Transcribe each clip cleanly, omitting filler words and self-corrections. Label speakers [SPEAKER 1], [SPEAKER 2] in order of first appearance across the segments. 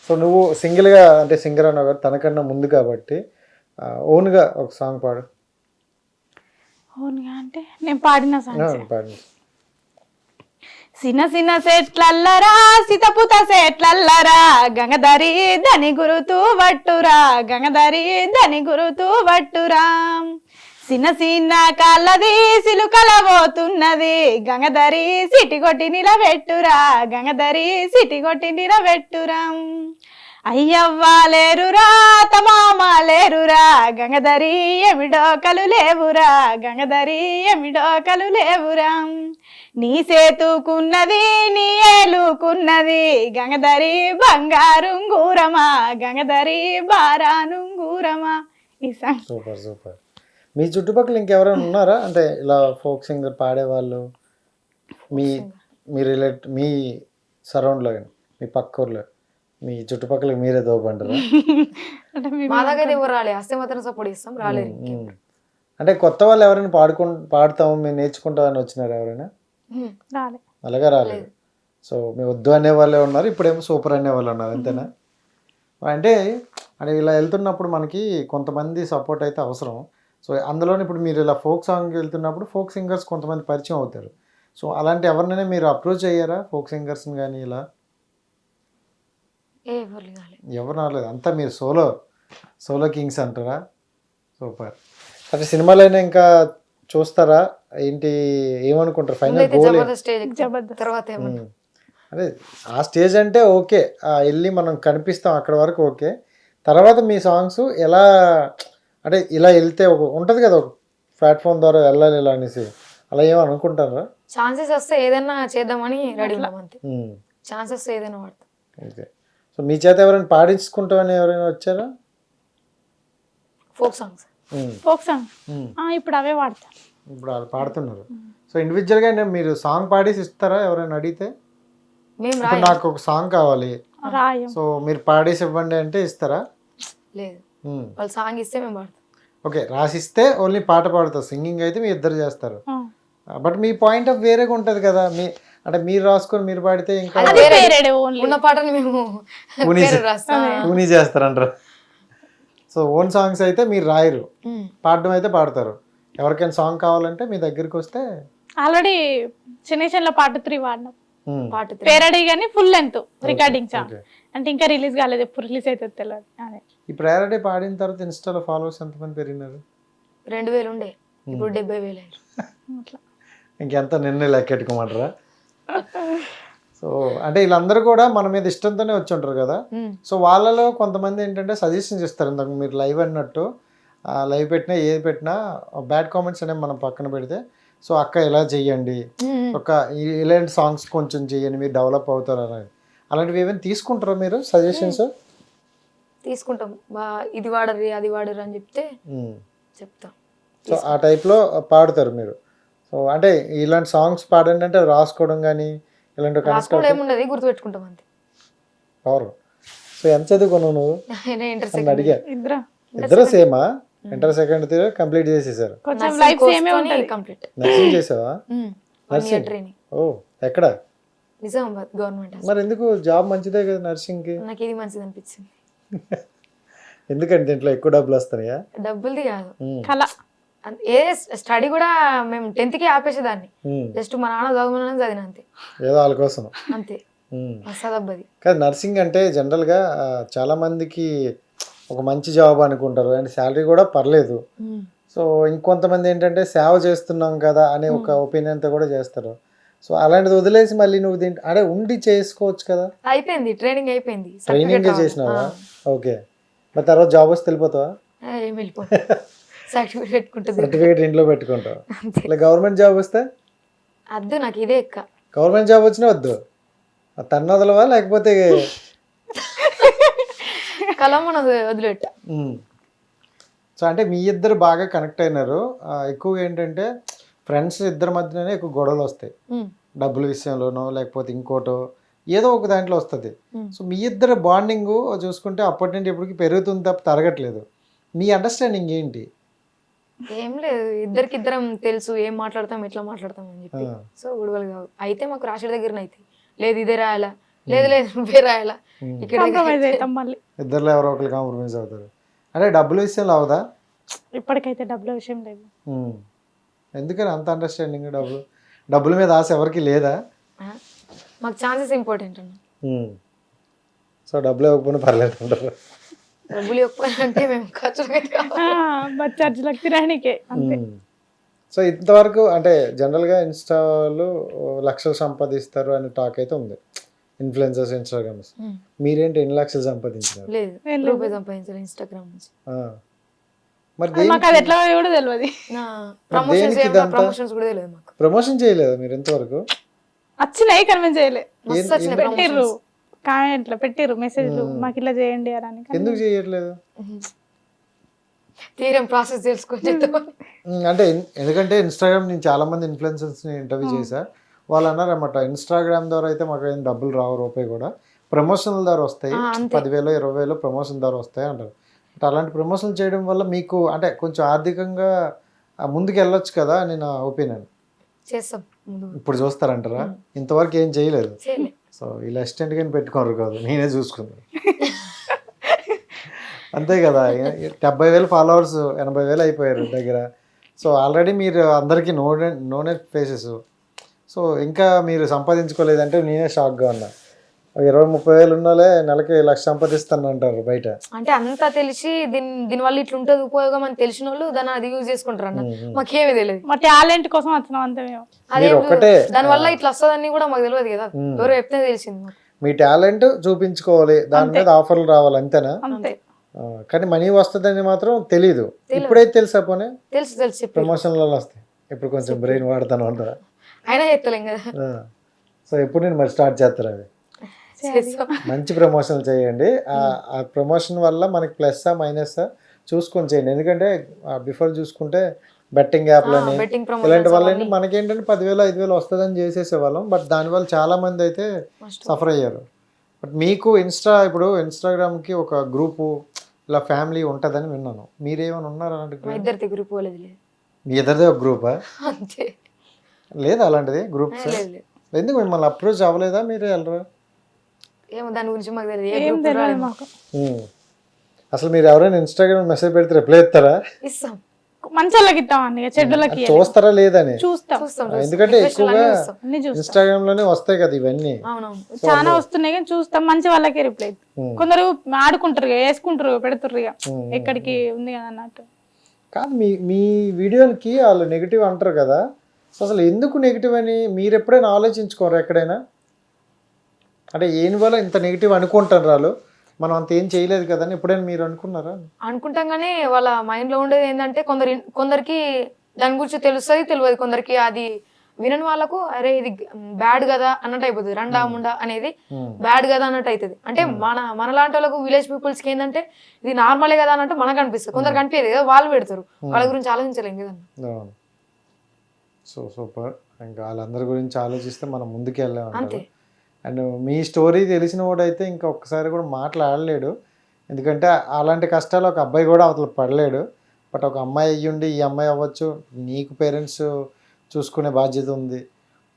[SPEAKER 1] So నువ్వు సింగిల్గా అంటే సింగర్ అన్నావు కదా, తనకన్నా ముందు కాబట్టి ఓన్గా ఒక సాంగ్ పాడు.
[SPEAKER 2] ఓన్గా అంటే నేను పాడిన సాంగ్స్
[SPEAKER 1] పాడు.
[SPEAKER 2] సిన్న సిన్న సెట్లల్లరా సితపుత సెట్లల్లరా గంగధరి ధని గురుతూ వట్టురా గంగధరి ధని గురుతూ వట్టురా సిన్న సిన్న కళ్ళది సిలుకల పోతున్నది గంగధరి సిటి కొట్టి నిలబెట్టురా గంగధరి సిటి కొట్టి నిలబెట్టురా అయ్యవ్వా లేరురా తమామ లేరురా గంగధరి ఎమిడోకలు లేవురా గంగధరి ఎమిడోకలు లేవురా నీ సేతుకున్నది నీ ఏలుకున్నది గంగధరి బంగారుంగూరమా గంగధరి బారానుంగూరమా. ఈ సాంగ్
[SPEAKER 1] సూపర్ సూపర్. మీ చుట్టుపక్కల ఇంకెవరైనా ఉన్నారా అంటే ఇలా ఫోక్ సింగర్ పాడేవాళ్ళు మీ మీ సరౌండ్లో కానీ మీ పక్క ఊర్లో మీ చుట్టుపక్కల మీరే దోపంటారా?
[SPEAKER 3] మా దగ్గర ఎవరు రాలేదు, వస్తే మాత్రం సపోర్ట్ చేస్తాం, రాలేదు.
[SPEAKER 1] అంటే కొత్త వాళ్ళు ఎవరైనా పాడతాము మేము నేర్చుకుంటామని వచ్చినారు ఎవరైనా? అలాగా రాలేదు. సో మేము వద్దు అనే వాళ్ళే ఉన్నారు, ఇప్పుడేమో సూపర్ అనే వాళ్ళు ఉన్నారు, అంతేనా? అంటే ఇలా వెళ్తున్నప్పుడు మనకి కొంతమంది సపోర్ట్ అయితే అవసరం. సో అందులోనే ఇప్పుడు మీరు ఇలా ఫోక్ సాంగ్కి వెళ్తున్నప్పుడు ఫోక్ సింగర్స్ కొంతమంది పరిచయం అవుతారు. సో అలాంటి ఎవరినైనా మీరు అప్రోచ్ అయ్యారా ఫోక్ సింగర్స్ని కానీ? ఇలా ఎవరు రాలేదు, అంతా మీరు సోలో కింగ్స్ అంటారా? సూపర్. అంటే సినిమాలైనా ఇంకా చూస్తారా ఏంటి, ఏమనుకుంటారు ఫైనల్ గోల్? అదే ఆ స్టేజ్ అంటే ఓకే, వెళ్ళి మనం కనిపిస్తాం అక్కడ వరకు ఓకే. తర్వాత మీ సాంగ్స్ ఎలా అంటే ఇలా వెళ్తే ఉంటుంది కదా ఒక ప్లాట్ఫామ్ ద్వారా వెళ్ళాలి ఇలా అనేసి, అలా ఏమో అనుకుంటారా?
[SPEAKER 3] ఛాన్సెస్ వస్తే ఏదైనా చేద్దామని రెడీ ఉన్నాం అంతే. ఛాన్సెస్ వస్తే ఏదైనా వాడతాం.
[SPEAKER 1] ఓకే. సో మీ చేత ఎవరైనా పాడించుకుంటామని ఎవరైనా వచ్చారా?
[SPEAKER 3] ఫోక్ సాంగ్స్
[SPEAKER 2] ఇప్పుడు అవే వాడతా.
[SPEAKER 1] ఇప్పుడు వాళ్ళు పాడుతున్నారు. సో ఇండివిజువల్గా మీరు సాంగ్ పాడేసి ఇస్తారా ఎవరైనా అడిగితే? ఇప్పుడు నాకు ఒక సాంగ్ కావాలి, సో మీరు పాడేసి ఇవ్వండి అంటే ఇస్తారా?
[SPEAKER 3] లేదు, వాళ్ళు సాంగ్ ఇస్తే మేము పాడతాం.
[SPEAKER 1] ఓకే, రాసిస్తే ఓన్లీ పాట పాడతారు, సింగింగ్ అయితే మీ ఇద్దరు చేస్తారు. బట్ మీ పాయింట్ ఆఫ్ వేరేగా ఉంటుంది కదా, అంటే మీరు రాసుకొని మీరు పాడితే ఇంకా
[SPEAKER 3] ఉన్న పాటని మేము
[SPEAKER 1] ఊనీ చేస్తారంటారు. సో ఓన్ సాంగ్స్ అయితే మీరు రాయరు, పాడడం అయితే పాడతారు. ఎవరికైనా సాంగ్ కావాలంటే మీ దగ్గరికి వస్తే
[SPEAKER 2] ఆల్రెడీ చిన్న పార్ట్ 3 వాడినాం, పేరడీ కానీ ఫుల్ లెంత్ రికార్డింగ్ సాంగ్, అంటే ఇంకా రిలీజ్ కాలేదు, ఎప్పుడు రిలీజ్ అవుతుంది తెలియదు. అదే
[SPEAKER 1] ఈ ప్రేరడీ పాడిన తర్వాత ఇన్స్టాలో ఫాలోవర్స్ ఎంతమంది పెరిగినారు?
[SPEAKER 3] 2000 ఉండే, ఇప్పుడు 70,000 అయ్యారు.
[SPEAKER 2] అట్లా
[SPEAKER 1] ఇంకెంత నిన్నే లెక్కెట్టుకోమంటారా? సో అంటే వీళ్ళందరూ కూడా మన మీద ఇష్టంతోనే వచ్చి ఉంటారు కదా. సో వాళ్ళలో కొంతమంది ఏంటంటే సజెషన్స్ ఇస్తారు, ఇందాక మీరు లైవ్ అన్నట్టు లైవ్ పెట్టినా ఏది పెట్టినా బ్యాడ్ కామెంట్స్ అనేవి మనం పక్కన పెడితే, సో అక్క ఇలా చెయ్యండి, ఒక ఇలాంటి సాంగ్స్ కొంచెం చెయ్యండి మీరు డెవలప్ అవుతారు అనేది, అలాంటివి ఏమైనా తీసుకుంటారా మీరు సజెషన్స్?
[SPEAKER 3] తీసుకుంటాం, ఇది వాడరు అది వాడరు అని చెప్తాం.
[SPEAKER 1] సో ఆ టైప్లో పాడుతారు మీరు. సో అంటే ఇలాంటి సాంగ్స్ పాడండి అంటే రాసుకోవడం కానీ ఇలాంటి
[SPEAKER 3] ఏముండదు, గుర్తుపెట్టుకుంటాం అంతే.
[SPEAKER 1] పవర్. సో ఎంత చదువుకున్నావు నువ్వు? అడిగా ఇద్దరు సేమా? ఇంటర్ సెకండ్ ఇయర్ కంప్లీట్ చేసేసారు. నర్సింగ్ చేసావా? నర్సింగ్. ఓ ఎక్కడ?
[SPEAKER 3] నిజామాబాద్ గవర్నమెంట్.
[SPEAKER 1] మరి ఎందుకు జాబ్ మంచిదే కదా నర్సింగ్ కి?
[SPEAKER 3] నాకు ఇది మంచిది అనిపించింది.
[SPEAKER 1] ఎందుకంటే దీంట్లో ఎక్కువ డబ్బులు వస్తాయా?
[SPEAKER 3] డబ్బులది కాదు, ఏ స్టడీ కూడా మేము 10th కి ఆపేసేదాన్ని, జస్ట్ మా నాన్న చదవమని చదివిన అంతే, ఏదో
[SPEAKER 1] వాళ్ళ కోసం
[SPEAKER 3] అంతే. అసదబ్బది
[SPEAKER 1] కానీ నర్సింగ్ అంటే జనరల్గా చాలా మందికి ఒక మంచి జాబ్ అనుకుంటారు, అండ్ శాలరీ కూడా పర్లేదు. సో ఇంకొంతమంది ఏంటంటే సేవ చేస్తున్నాం కదా అనే ఒక ఒపీనియన్తో కూడా చేస్తారు. సో అలాంటిది వదిలేసి మళ్ళీ నువ్వు అంటే ఉండి చేసుకోవచ్చు కదా.
[SPEAKER 3] అయిపోయింది, ట్రైనింగ్ అయిపోయింది.
[SPEAKER 1] ట్రైనింగ్ చేసినావా? ఓకే. మరి తర్వాత జాబ్ వస్తే వెళ్ళిపోతావా? సర్టిఫికేట్ ఇంట్లో పెట్టుకుంటావు. ఇలా గవర్నమెంట్ జాబ్ వస్తే
[SPEAKER 3] వద్దు, నాకు ఇదే ఎక్క.
[SPEAKER 1] గవర్నమెంట్ జాబ్ వచ్చినా వద్దు, తన్ను వదలవా లేకపోతే
[SPEAKER 3] కలమని వదిలిపెట్టా.
[SPEAKER 1] సో అంటే మీ ఇద్దరు బాగా కనెక్ట్ అయినారు. ఎక్కువగా ఏంటంటే ఫ్రెండ్స్ ఇద్దరి మధ్యనే ఎక్కువ గొడవలు వస్తాయి, డబ్బుల విషయంలోనో లేకపోతే ఇంకోటో ఏదో ఒక దాంట్లో వస్తుంది. సో మీ ఇద్దరు బాండింగ్ చూసుకుంటే అప్పటి నుండి ఇప్పటికి పెరుగుతుంది తప్ప తరగట్లేదు. మీ అండర్స్టాండింగ్ ఏంటి?
[SPEAKER 3] ఏం లేదు, ఇద్దరికిద్దరం తెలుసు ఏం మాట్లాడతాం ఎట్లా మాట్లాడతాం అని చెప్పి. సో గొడవలు కావు. అయితే మాకు రాశి దగ్గర అయితే లేదు ఇదే రాయాలా లేదు లేదు నువ్వే రాయాలా ఇక్కడ
[SPEAKER 2] కాంప్రమైజ్ అవుతాం మళ్ళీ.
[SPEAKER 1] ఇద్దరులో ఎవరో ఒకరు కాంప్రమైజ్ అవుతారు. అంటే డబ్బులు విషయంలో అవుదా?
[SPEAKER 2] ఇప్పటికైతే డబ్బుల విషయం లేదు.
[SPEAKER 1] ఎందుకని అంత అండర్స్టాండింగ్? డబ్బుల మీద ఆశ ఎవరికి లేదా?
[SPEAKER 3] మాకు ఛాన్సెస్ ఇంపార్టెంట్ అన్న.
[SPEAKER 1] సో డబ్బులు ఇవ్వకపోయినా పర్లేదు అంటారు.
[SPEAKER 3] డబ్బులు ఇవ్వకపోయినంటే మేము ఖర్చు
[SPEAKER 2] బస్ ఛార్జ్లకు తినడానికే అంతే.
[SPEAKER 1] సో ఇంతవరకు అంటే జనరల్గా ఇన్స్టాలో లక్షలు సంపాదిస్తారు అనే టాక్ అయితే ఉంది, ఇన్ఫ్లుయెన్సర్స్, ఇన్స్టాగ్రామ్స్. మీరేంటి ఎన్ని లక్షలు సంపాదించారు?
[SPEAKER 3] లేదు రూపాయి సంపాదించాలి ఇన్స్టాగ్రామ్ నుంచి.
[SPEAKER 1] మరి
[SPEAKER 2] మాకు అది ఎట్లా కూడా తెలియదు.
[SPEAKER 3] ప్రమోషన్స్ కూడా తెలియదు మాకు.
[SPEAKER 1] ప్రమోషన్ చేయలేదు మీరు ఇంతవరకు?
[SPEAKER 2] వచ్చినాయి కానీ మేము చేయలేదు. పెట్టిర్రు కామెంట్లో పెట్టిర్రు మెసేజ్లు, మాకు ఇట్లా చేయండి అని.
[SPEAKER 1] ఎందుకు చేయట్లేదు?
[SPEAKER 3] తీరం ప్రాసెస్ తెలుసుకొని
[SPEAKER 1] అంటే ఎందుకంటే ఇన్స్టాగ్రామ్ నేను చాలా మంది ఇన్ఫ్లుయెన్సర్స్ని ఇంటర్వ్యూ చేశా. వాళ్ళు అన్నారన్నమాట, ఇన్స్టాగ్రామ్ ద్వారా అయితే మాకు ఏం డబ్బులు రావు రూపాయి కూడా, ప్రమోషన్ల ద్వారా వస్తాయి, 10,000 20,000 ప్రమోషన్ ద్వారా వస్తాయి అంటారు. అంటే అలాంటి ప్రమోషన్లు చేయడం వల్ల మీకు అంటే కొంచెం ఆర్థికంగా ముందుకు వెళ్ళొచ్చు కదా అని నా ఒపీనియన్.
[SPEAKER 3] చేస్తాం.
[SPEAKER 1] ఇప్పుడు చూస్తారంటారా? ఇంతవరకు ఏం చేయలేదు. సో ఇలా అసిస్టెంట్ గాని పెట్టుకోరు కాదు, నేనే చూసుకున్నాను. అంతే కదా, 70,000 ఫాలోవర్స్ 80,000 అయిపోయారు దగ్గర. సో ఆల్రెడీ మీరు అందరికీ నోనెట్ ఫేసెస్. సో ఇంకా మీరు సంపాదించుకోలేదంటే నేనే షాక్గా ఉన్నా. 20-30,000 ఉన్నాలే నెలకి 1,00,000 సంపాదిస్తాను అంటారు బయట.
[SPEAKER 3] అంటే అంతా తెలిసి దీనివల్ల ఇట్లా ఉంటుంది ఉపయోగం అని తెలిసిన వాళ్ళు దాన్ని అది యూజ్ చేసుకుంటారు అన్న. మాకేమీ తెలియదు.
[SPEAKER 2] మా టాలెంట్ కోసం వచ్చినాం అంతే మేము.
[SPEAKER 3] అదే దాని వల్ల ఇట్లా వస్తుందని కూడా మాకు తెలియదు కదా, ఎవరో చెప్తే తెలిసింది మాకు.
[SPEAKER 1] మీ టాలెంట్ చూపించుకోవాలి, దాని మీద ఆఫర్లు రావాలి అంతేనా?
[SPEAKER 2] అంతే.
[SPEAKER 1] కానీ మనీ వస్తుందని మాత్రం తెలీదు. ఇప్పుడైతే తెలుసా? పోనీ
[SPEAKER 3] తెలుసు
[SPEAKER 1] ప్రమోషన్లలో వస్తాయి. ఇప్పుడు కొంచెం బ్రెయిన్ వాడతాను అంటారా?
[SPEAKER 3] అయినా చెప్తలేం కదా.
[SPEAKER 1] సో ఎప్పుడు నేను మరి స్టార్ట్ చేస్తారా? అది మంచి ప్రమోషన్లు చేయండి. ఆ ప్రమోషన్ వల్ల మనకి ప్లస్సా మైనస్సా చూసుకొని చేయండి. ఎందుకంటే బిఫోర్ చూసుకుంటే బెట్టింగ్ యాప్లని ఇలాంటి వాళ్ళని మనకేంటంటే 10,000 5,000 వస్తుందని చేసేసేవాళ్ళం. బట్ దానివల్ల చాలా మంది అయితే సఫర్ అయ్యారు. బట్ మీకు ఇప్పుడు ఇన్స్టాగ్రామ్కి ఒక గ్రూపు ఇలా ఫ్యామిలీ ఉంటుందని విన్నాను. మీరేమైనా ఉన్నారు అలాంటి?
[SPEAKER 3] ఇద్దరిది గ్రూప్ లేదు.
[SPEAKER 1] మీ ఇద్దరిదే ఒక గ్రూపా?
[SPEAKER 3] అంతే.
[SPEAKER 1] లేదా అలాంటిది గ్రూప్స్? ఎందుకు మిమ్మల్ని అప్రోచ్ అవ్వలేదా? మీరే వెళ్ళరా?
[SPEAKER 3] ఏమో దాని గురించి మాకు తెలియదు.
[SPEAKER 1] అసలు మీరు ఎవరైనా ఇన్స్టాగ్రామ్ మెసేజ్ పెడితే రిప్లై ఇస్తారా?
[SPEAKER 3] ఇస్తాం.
[SPEAKER 2] మంచోళ్ళకి ఇస్తాం, చెడ్డలకి
[SPEAKER 1] చూస్తారా లేదని?
[SPEAKER 2] చూస్తాం.
[SPEAKER 1] ఎందుకంటే ఎక్కువగా ఇన్స్టాగ్రామ్ లోనే వస్తాయి కదా ఇవన్నీ.
[SPEAKER 2] చాలా వస్తున్నాయి కానీ చూస్తాం. మంచి వాళ్ళకే రిప్లై. కొందరు ఆడుకుంటారు, వేసుకుంటారు, పెడుతుర్రు, ఇక ఎక్కడికి ఉంది కదా అన్నట్టు.
[SPEAKER 1] కాదు, మీ వీడియోలకి వాళ్ళు నెగిటివ్ అంటారు కదా, అసలు ఎందుకు నెగిటివ్ అని మీరు ఎప్పుడైనా ఆలోచించుకోరు ఎక్కడైనా? అంటే ఏం వల్ల ఇంత నెగిటివ్ అనుకుంటారు వాళ్ళు, మనం అంత ఏం చేయలేదు కదా అని ఎప్పుడైనా మీరు అనుకున్నారా?
[SPEAKER 3] అనుకుంటాం కానీ వాళ్ళ మైండ్లో ఉండేది ఏంటంటే కొందరికి దాని గురించి తెలుస్తుంది, తెలియదు. కొందరికి అది వినని వాళ్ళకు అరే ఇది బ్యాడ్ కదా అన్నట్టు అయిపోతుంది. రండా ముండా అనేది బ్యాడ్ కదా అన్నట్టు అవుతుంది. అంటే మన లాంటి వాళ్ళకు విలేజ్ పీపుల్స్కి ఏంటంటే ఇది నార్మలే కదా అన్నట్టు మనకు అనిపిస్తుంది. కొందరికి అనిపించదు కదా, వాళ్ళు పెడతారు. వాళ్ళ గురించి ఆలోచించలేం కదా.
[SPEAKER 1] So super. ఇంకా వాళ్ళందరి గురించి ఆలోచిస్తే మనం ముందుకు వెళ్ళాము. అండ్ మీ స్టోరీ తెలిసిన వాడైతే ఇంకా ఒక్కసారి కూడా మాట్లాడలేడు. ఎందుకంటే అలాంటి కష్టాలు ఒక అబ్బాయి కూడా అవతల పడలేడు. బట్ ఒక అమ్మాయి అయ్యుండి ఈ అమ్మాయి అవ్వచ్చు, నీకు పేరెంట్స్ చూసుకునే బాధ్యత ఉంది.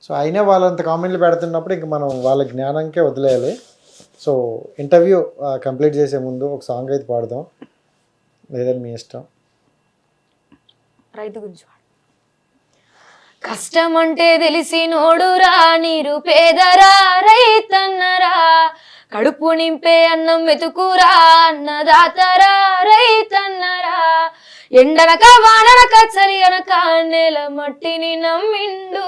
[SPEAKER 1] సో అయినా వాళ్ళంత కామెంట్లు పెడుతున్నప్పుడు ఇంక మనం వాళ్ళ జ్ఞానంకే వదిలేయాలి. సో ఇంటర్వ్యూ కంప్లీట్ చేసే ముందు ఒక సాంగ్ అయితే పాడదాం, లేదని మీ ఇష్టం.
[SPEAKER 3] రైతు గురించి కష్టం అంటే తెలిసి నోడురా, నిరుపేదరా రైతన్నరా, కడుపు నింపే అన్నం వెతుకురా అన్నదాతరా రైతన్నరా, ఎండనక వాననక చలి అనక నేల మట్టిని నమ్మిండు,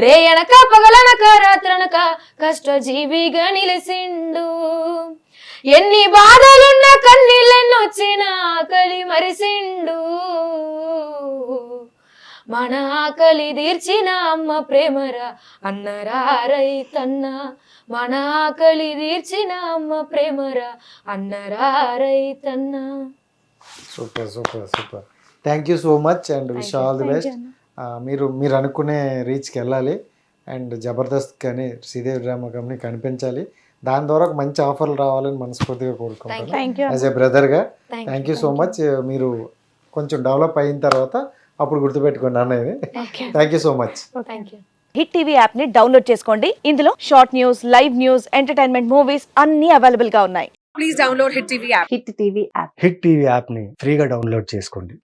[SPEAKER 3] రేయనక పగలనక రాత్రనక కష్టజీవిగా నిలిసిండు, ఎన్ని బాధలున్న కన్నీళ్ళెన్నొచ్చినా ఆకలి మరిసిండు, మన ఆకలి తీర్చిన అమ్మ ప్రేమరా అన్నరా రైతన్న, మన ఆకలి తీర్చిన అమ్మ ప్రేమరా అన్నరా రైతన్న.
[SPEAKER 1] Super super super. Thank you so much and wish all the best. మీరు అనుకునే రీచ్కి వెళ్ళాలి అండ్ జబర్దస్త్ కానీ శ్రీదేవి డ్రామా కంపెనీ కనిపించాలి. దాని ద్వారా ఒక మంచి ఆఫర్లు రావాలని మనస్ఫూర్తిగా కోరుకుంటాను యాజ్ ఏ బ్రదర్గా. Thank you so much. మీరు కొంచెం డెవలప్ అయిన తర్వాత అప్పుడు గుర్తుపెట్టుకోండి అన్నయ్యని. Thank you so much.
[SPEAKER 3] Thank you.
[SPEAKER 4] Hit TV app ని డౌన్లోడ్ చేసుకోండి. ఇందులో short news, live news, entertainment movies అన్ని అవైలబుల్ గా ఉన్నాయి. Please download Hit TV app.
[SPEAKER 5] Hit TV యాప్ని ఫ్రీగా డౌన్లోడ్ చేసుకోండి.